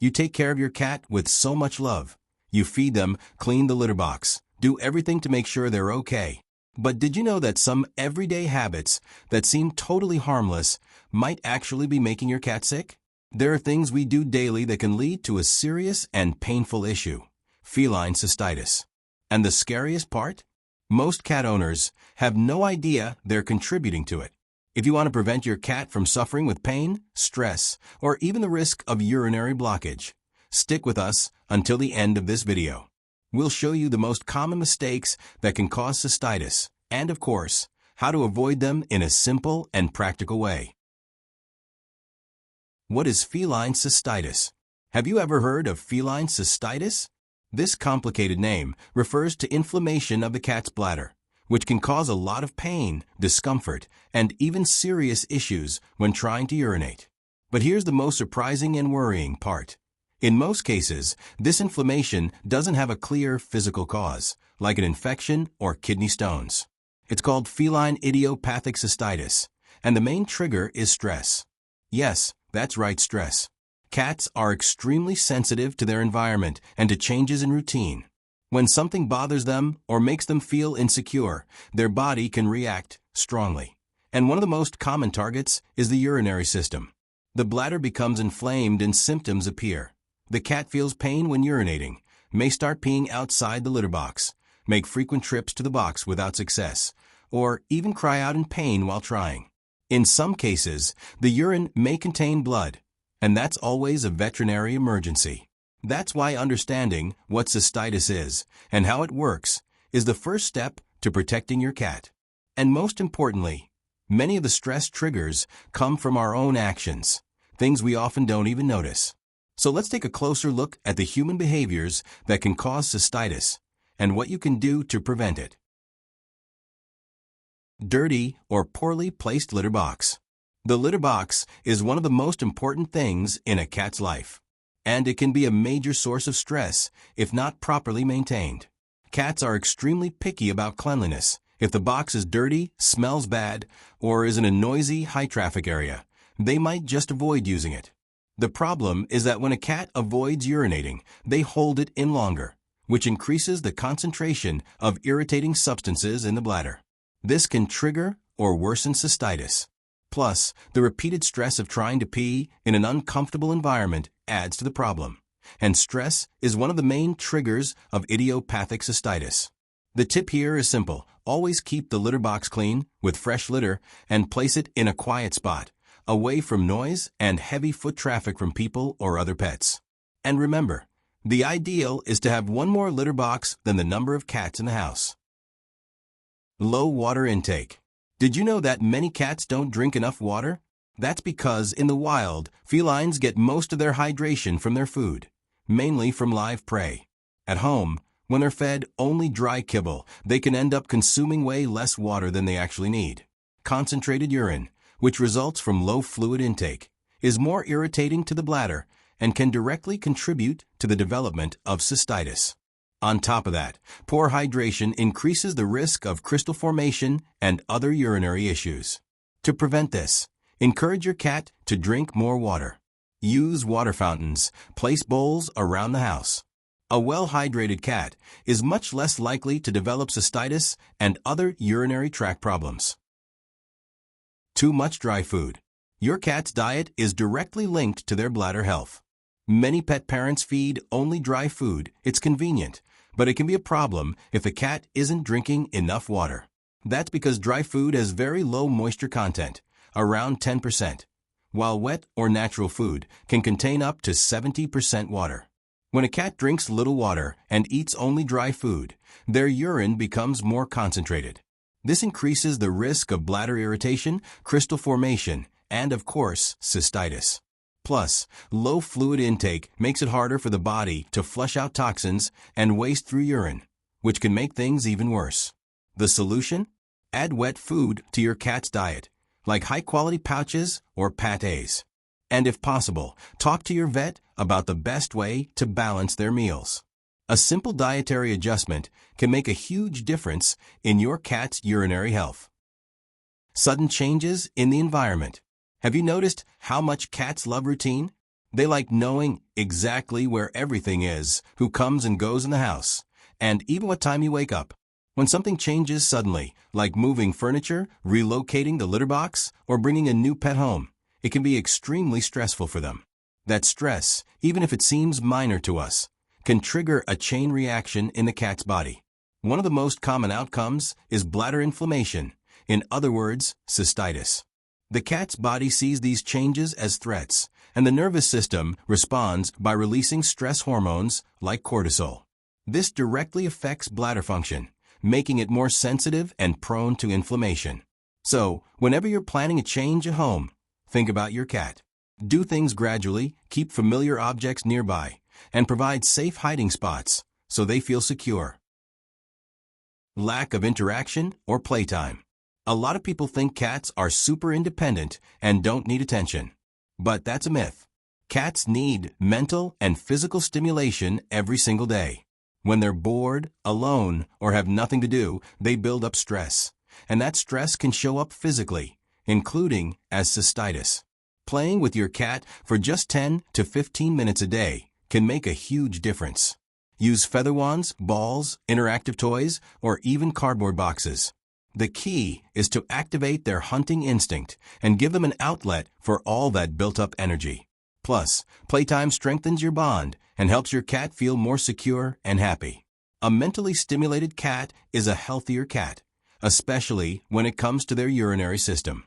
You take care of your cat with so much love. You feed them, clean the litter box, do everything to make sure they're okay. But did you know that some everyday habits that seem totally harmless might actually be making your cat sick? There are things we do daily that can lead to a serious and painful issue: feline cystitis. And the scariest part? Most cat owners have no idea they're contributing to it. If you want to prevent your cat from suffering with pain, stress, or even the risk of urinary blockage, stick with us until the end of this video. We'll show you the most common mistakes that can cause cystitis, and of course, how to avoid them in a simple and practical way. What is feline cystitis? Have you ever heard of feline cystitis? This complicated name refers to inflammation of the cat's bladder, which can cause a lot of pain, discomfort, and even serious issues when trying to urinate. But here's the most surprising and worrying part. In most cases, this inflammation doesn't have a clear physical cause, like an infection or kidney stones. It's called feline idiopathic cystitis, and the main trigger is stress. Yes, that's right, stress. Cats are extremely sensitive to their environment and to changes in routine. When something bothers them or makes them feel insecure, their body can react strongly. And one of the most common targets is the urinary system. The bladder becomes inflamed and symptoms appear. The cat feels pain when urinating, may start peeing outside the litter box, make frequent trips to the box without success, or even cry out in pain while trying. In some cases, the urine may contain blood, and that's always a veterinary emergency. That's why understanding what cystitis is and how it works is the first step to protecting your cat. And most importantly, many of the stress triggers come from our own actions, things we often don't even notice. So let's take a closer look at the human behaviors that can cause cystitis and what you can do to prevent it. Dirty or poorly placed litter box. The litter box is one of the most important things in a cat's life, and it can be a major source of stress if not properly maintained. Cats are extremely picky about cleanliness. If the box is dirty, smells bad, or is in a noisy, high-traffic area, they might just avoid using it. The problem is that when a cat avoids urinating, they hold it in longer, which increases the concentration of irritating substances in the bladder. This can trigger or worsen cystitis. Plus, the repeated stress of trying to pee in an uncomfortable environment adds to the problem. And stress is one of the main triggers of idiopathic cystitis. The tip here is simple. Always keep the litter box clean with fresh litter and place it in a quiet spot, away from noise and heavy foot traffic from people or other pets. And remember, the ideal is to have one more litter box than the number of cats in the house. Low water intake. Did you know that many cats don't drink enough water? That's because in the wild, felines get most of their hydration from their food, mainly from live prey. At home, when they're fed only dry kibble, they can end up consuming way less water than they actually need. Concentrated urine, which results from low fluid intake, is more irritating to the bladder and can directly contribute to the development of cystitis. On top of that, poor hydration increases the risk of crystal formation and other urinary issues. To prevent this, encourage your cat to drink more water. Use water fountains. Place bowls around the house. A well-hydrated cat is much less likely to develop cystitis and other urinary tract problems. Too much dry food. Your cat's diet is directly linked to their bladder health. Many pet parents feed only dry food. It's convenient, but it can be a problem if the cat isn't drinking enough water. That's because dry food has very low moisture content, around 10%, while wet or natural food can contain up to 70% water. When a cat drinks little water and eats only dry food, their urine becomes more concentrated. This increases the risk of bladder irritation, crystal formation, and of course, cystitis. Plus, low fluid intake makes it harder for the body to flush out toxins and waste through urine, which can make things even worse. The solution? Add wet food to your cat's diet, like high-quality pouches or pâtés. And if possible, talk to your vet about the best way to balance their meals. A simple dietary adjustment can make a huge difference in your cat's urinary health. Sudden changes in the environment. Have you noticed how much cats love routine? They like knowing exactly where everything is, who comes and goes in the house, and even what time you wake up. When something changes suddenly, like moving furniture, relocating the litter box, or bringing a new pet home, it can be extremely stressful for them. That stress, even if it seems minor to us, can trigger a chain reaction in the cat's body. One of the most common outcomes is bladder inflammation, in other words, cystitis. The cat's body sees these changes as threats, and the nervous system responds by releasing stress hormones like cortisol. This directly affects bladder function, making it more sensitive and prone to inflammation. So, whenever you're planning a change at home, think about your cat. Do things gradually, keep familiar objects nearby, and provide safe hiding spots so they feel secure. Lack of interaction or playtime. A lot of people think cats are super independent and don't need attention. But that's a myth. Cats need mental and physical stimulation every single day. When they're bored, alone, or have nothing to do, they build up stress. And that stress can show up physically, including as cystitis. Playing with your cat for just 10 to 15 minutes a day can make a huge difference. Use feather wands, balls, interactive toys, or even cardboard boxes. The key is to activate their hunting instinct and give them an outlet for all that built-up energy. Plus, playtime strengthens your bond and helps your cat feel more secure and happy. A mentally stimulated cat is a healthier cat, especially when it comes to their urinary system.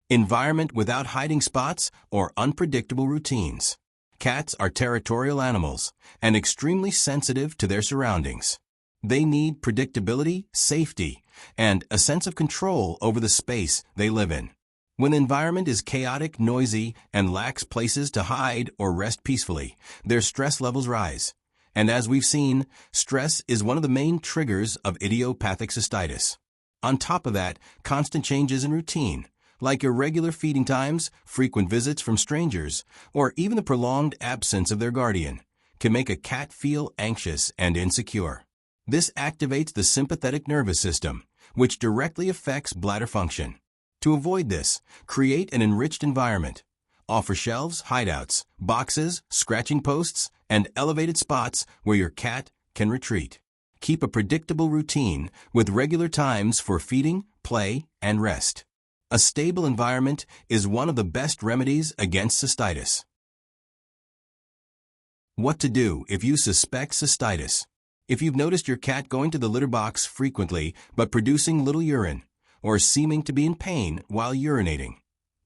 Environment without hiding spots or unpredictable routines. Cats are territorial animals and extremely sensitive to their surroundings. They need predictability, safety, and a sense of control over the space they live in. When the environment is chaotic, noisy, and lacks places to hide or rest peacefully, their stress levels rise. And as we've seen, stress is one of the main triggers of idiopathic cystitis. On top of that, constant changes in routine, like irregular feeding times, frequent visits from strangers, or even the prolonged absence of their guardian, can make a cat feel anxious and insecure. This activates the sympathetic nervous system, which directly affects bladder function. To avoid this, create an enriched environment. Offer shelves, hideouts, boxes, scratching posts, and elevated spots where your cat can retreat. Keep a predictable routine with regular times for feeding, play, and rest. A stable environment is one of the best remedies against cystitis. What to do if you suspect cystitis? If you've noticed your cat going to the litter box frequently but producing little urine, or seeming to be in pain while urinating,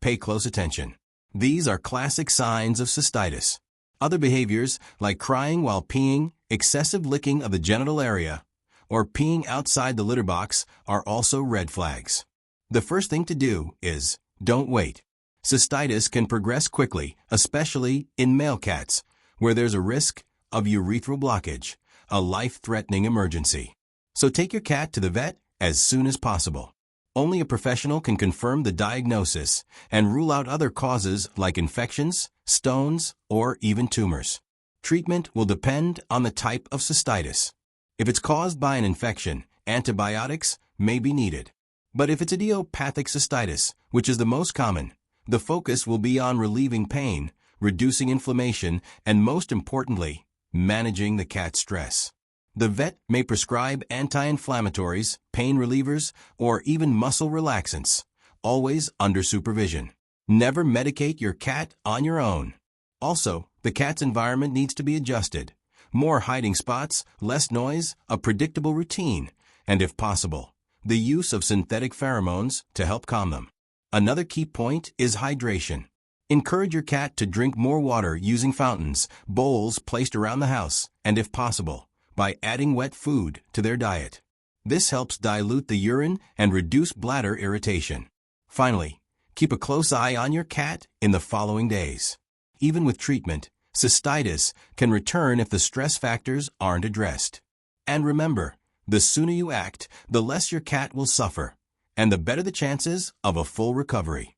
pay close attention. These are classic signs of cystitis. Other behaviors, like crying while peeing, excessive licking of the genital area, or peeing outside the litter box, are also red flags. The first thing to do is, don't wait. Cystitis can progress quickly, especially in male cats, where there's a risk of urethral blockage, a life-threatening emergency. So take your cat to the vet as soon as possible. Only a professional can confirm the diagnosis and rule out other causes like infections, stones, or even tumors. Treatment will depend on the type of cystitis. If it's caused by an infection, antibiotics may be needed. But if it's idiopathic cystitis, which is the most common, the focus will be on relieving pain, reducing inflammation, and most importantly, managing the cat's stress. The vet may prescribe anti-inflammatories, pain relievers, or even muscle relaxants, always under supervision. Never medicate your cat on your own. Also, the cat's environment needs to be adjusted. More hiding spots, less noise, a predictable routine, and if possible, the use of synthetic pheromones to help calm them. Another key point is hydration. Encourage your cat to drink more water using fountains, bowls placed around the house, and if possible, by adding wet food to their diet. This helps dilute the urine and reduce bladder irritation. Finally, keep a close eye on your cat in the following days. Even with treatment, cystitis can return if the stress factors aren't addressed. And remember, the sooner you act, the less your cat will suffer, and the better the chances of a full recovery.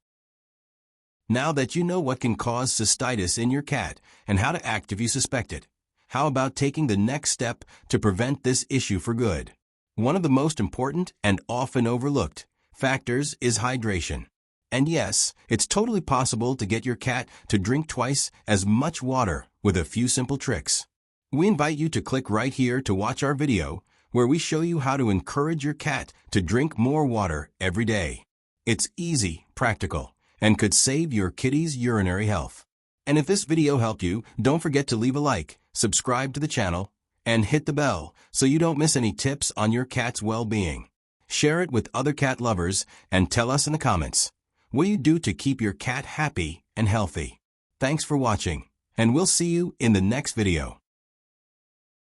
Now that you know what can cause cystitis in your cat and how to act if you suspect it, how about taking the next step to prevent this issue for good? One of the most important and often overlooked factors is hydration. And yes, it's totally possible to get your cat to drink twice as much water with a few simple tricks. We invite you to click right here to watch our video, where we show you how to encourage your cat to drink more water every day. It's easy, practical, and could save your kitty's urinary health. And if this video helped you, don't forget to leave a like, subscribe to the channel, and hit the bell so you don't miss any tips on your cat's well-being. Share it with other cat lovers and tell us in the comments what you do to keep your cat happy and healthy. Thanks for watching, and we'll see you in the next video.